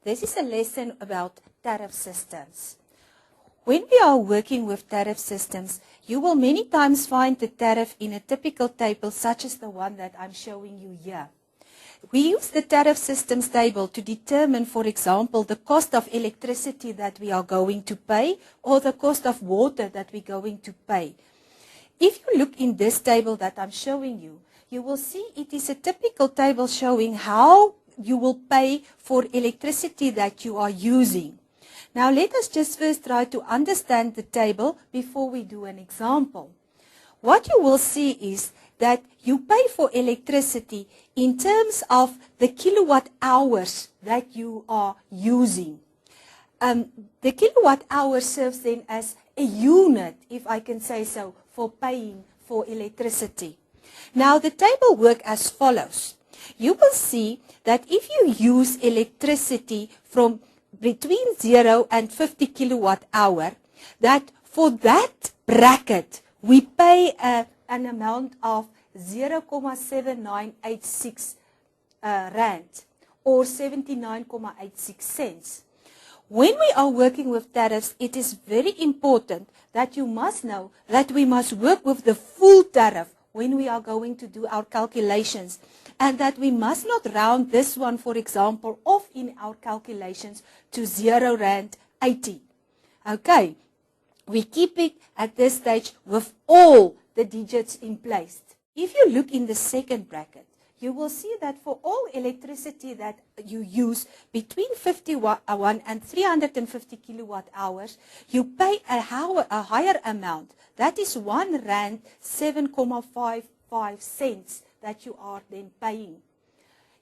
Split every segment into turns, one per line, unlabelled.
This is a lesson about tariff systems. When we are working with tariff systems, you will many times find the tariff in a typical table such as the one that I'm showing you here. We use the tariff systems table to determine, for example, the cost of electricity that we are going to pay or the cost of water that we're going to pay. If you look in this table that I'm showing you, you will see it is a typical table showing how you will pay for electricity that you are using. Now let us just first try to understand the table before we do an example. What you will see is that you pay for electricity in terms of the kilowatt hours that you are using. The kilowatt hour serves then as a unit, if I can say so, for paying for electricity. Now the table works as follows. You will see that if you use electricity from between 0 and 50 kilowatt hour, that for that bracket we pay an amount of 0.7986 rand or 79.86 cents. When we are working with tariffs, it is very important that you must know that we must work with the full tariff when we are going to do our calculations, and that we must not round this one, for example, off in our calculations to 0 rand 80. Okay, we keep it at this stage with all the digits in place. If you look in the second bracket, you will see that for all electricity that you use between 51 and 350 kilowatt hours, you pay a higher amount. That is 1 rand 7.55 cents that you are then paying.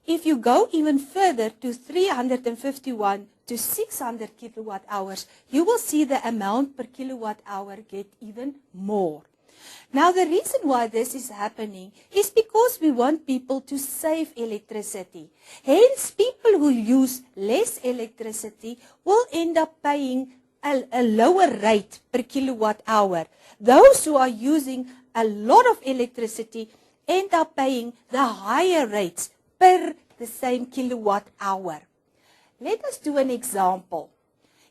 If you go even further to 351 to 600 kilowatt hours, you will see the amount per kilowatt hour get even more. Now the reason why this is happening is because we want people to save electricity. Hence, people who use less electricity will end up paying a lower rate per kilowatt hour. Those who are using a lot of electricity end up paying the higher rates per the same kilowatt hour. Let us do an example.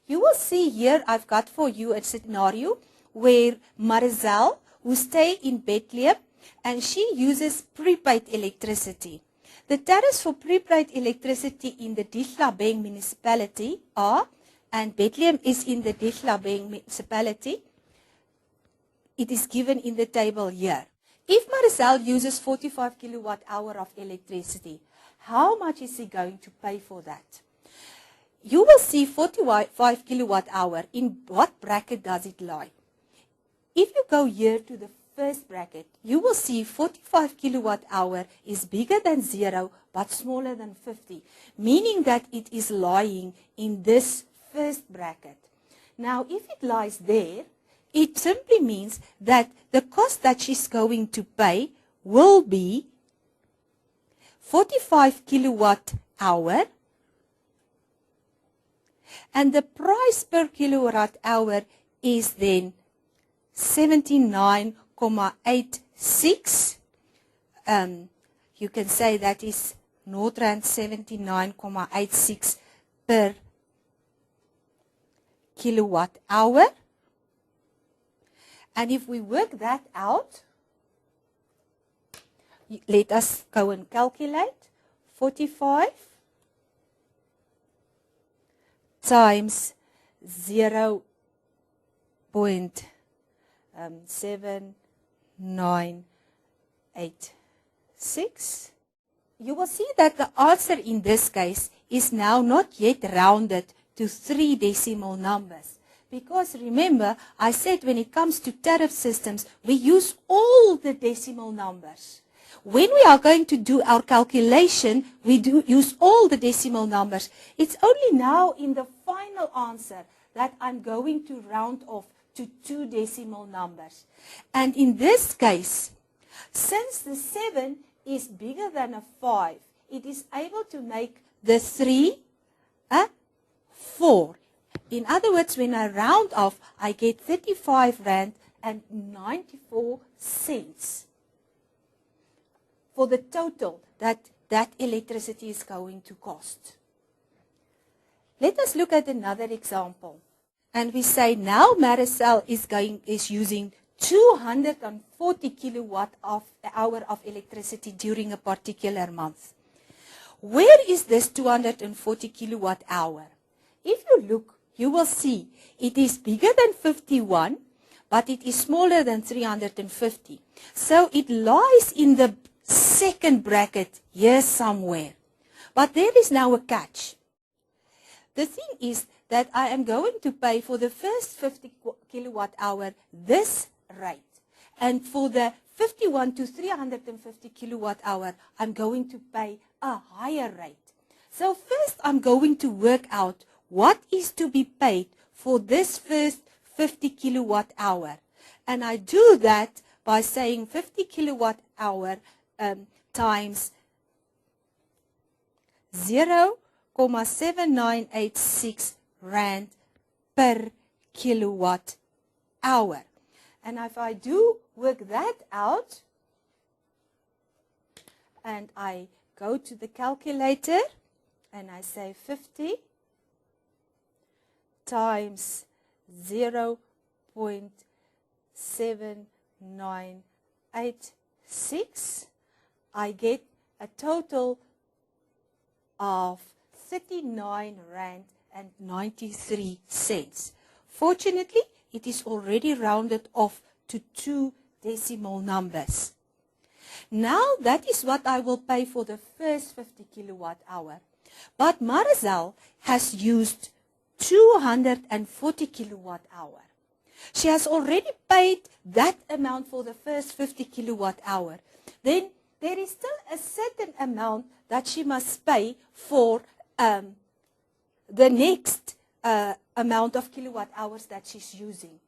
You will see here I've got for you a scenario where Marisol, who stay in Bethlehem, and she uses prepaid electricity. The tariffs for prepaid electricity in the Ditlabeng municipality are, and Bethlehem is in the Ditlabeng municipality, it is given in the table here. If Marisol uses 45 kilowatt hour of electricity, how much is he going to pay for that? You will see 45 kilowatt hour. In what bracket does it lie? If you go here to the first bracket, you will see 45 kilowatt hour is bigger than 0 but smaller than 50, meaning that it is lying in this first bracket. Now, if it lies there, it simply means that the cost that she's going to pay will be 45 kilowatt hour, and the price per kilowatt hour is then 79.86. You can say that is North Rand 79.86 per kilowatt hour. And if we work that out, let us go and calculate. 45 times 0.7986. You will see that the answer in this case is now not yet rounded to 3 decimal numbers. Because remember, I said when it comes to tariff systems, we use all the decimal numbers. When we are going to do our calculation, we do use all the decimal numbers. It's only now in the final answer that I'm going to round off to 2 decimal numbers. And in this case, since the 7 is bigger than a 5, it is able to make the 3 a 4. In other words, when I round off, I get 35 rand and 94 cents for the total that electricity is going to cost. Let us look at another example. And we say now Maricel is using 240 kilowatt hour of electricity during a particular month. Where is this 240 kilowatt hour? If you look, you will see it is bigger than 51, but it is smaller than 350. So it lies in the second bracket here somewhere. But there is now a catch. The thing is that I am going to pay for the first 50 kilowatt hour this rate. And for the 51 to 350 kilowatt hour, I'm going to pay a higher rate. So first I'm going to work out what is to be paid for this first 50 kilowatt hour. And I do that by saying 50 kilowatt hour times 0.7986 Rand per kilowatt hour. And if I do work that out, and I go to the calculator, and I say 50 times 0.7986, I get a total of 39 Rand and 93 cents. Fortunately, it is already rounded off to 2 decimal numbers. Now that is what I will pay for the first 50 kilowatt hour. But Maricel has used 240 kilowatt hour. She has already paid that amount for the first 50 kilowatt hour. Then there is still a certain amount that she must pay for the next amount of kilowatt hours that she's using.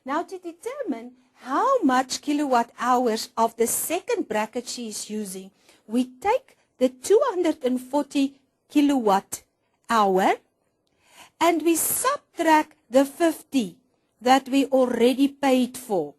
Now to determine how much kilowatt hours of the second bracket she is using, we take the 240 kilowatt hour and we subtract the 50 that we already paid for.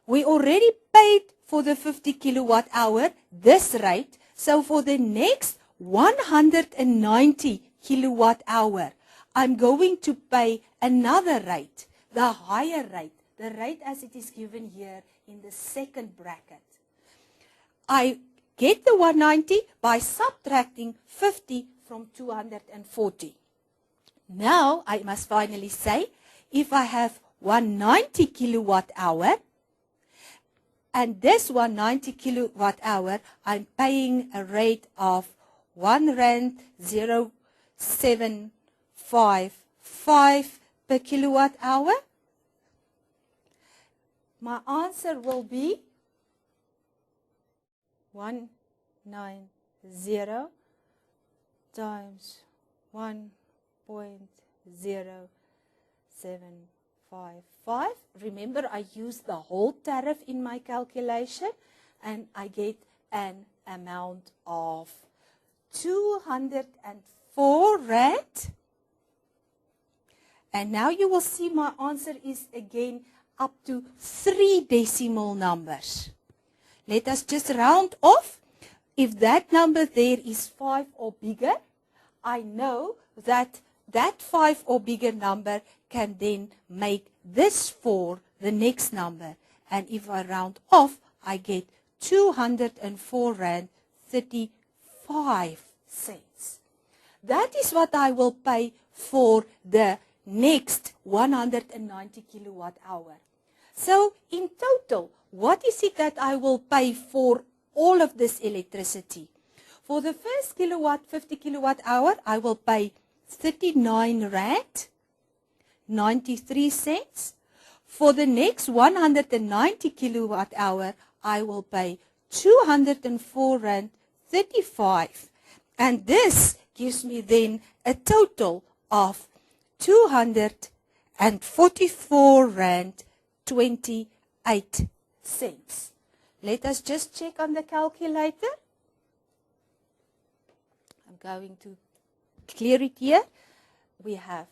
We already paid for the 50 kilowatt hour this rate, so for the next 190 kilowatt hour, I'm going to pay another rate, the higher rate, the rate as it is given here in the second bracket. I get the 190 by subtracting 50 from 240. Now I must finally say, if I have 190 kilowatt hour, and this 190 kilowatt hour, I'm paying a rate of 1 Rand 0.755 per kilowatt hour. My answer will be 190 times 1.0755. Remember, I use the whole tariff in my calculation, and I get an amount of 204 Rand. And now you will see my answer is again up to 3 decimal numbers. Let us just round off. If that number there is 5 or bigger, I know that that 5 or bigger number can then make this 4 the next number. And if I round off, I get 204 Rand 35 cents. That is what I will pay for the next 190 kilowatt hour. So in total, what is it that I will pay for all of this electricity? For the first 50 kilowatt hour, I will pay 39 Rand 93 cents. For the next 190 kilowatt hour, I will pay 204 Rand 35. And this gives me then a total of 244 Rand 28 cents. Let us just check on the calculator. I'm going to clear it here. We have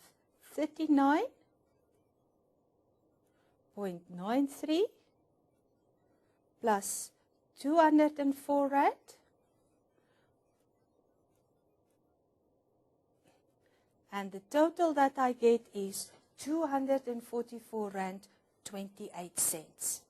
39.93 plus 204 Rand and the total that I get is R244.28.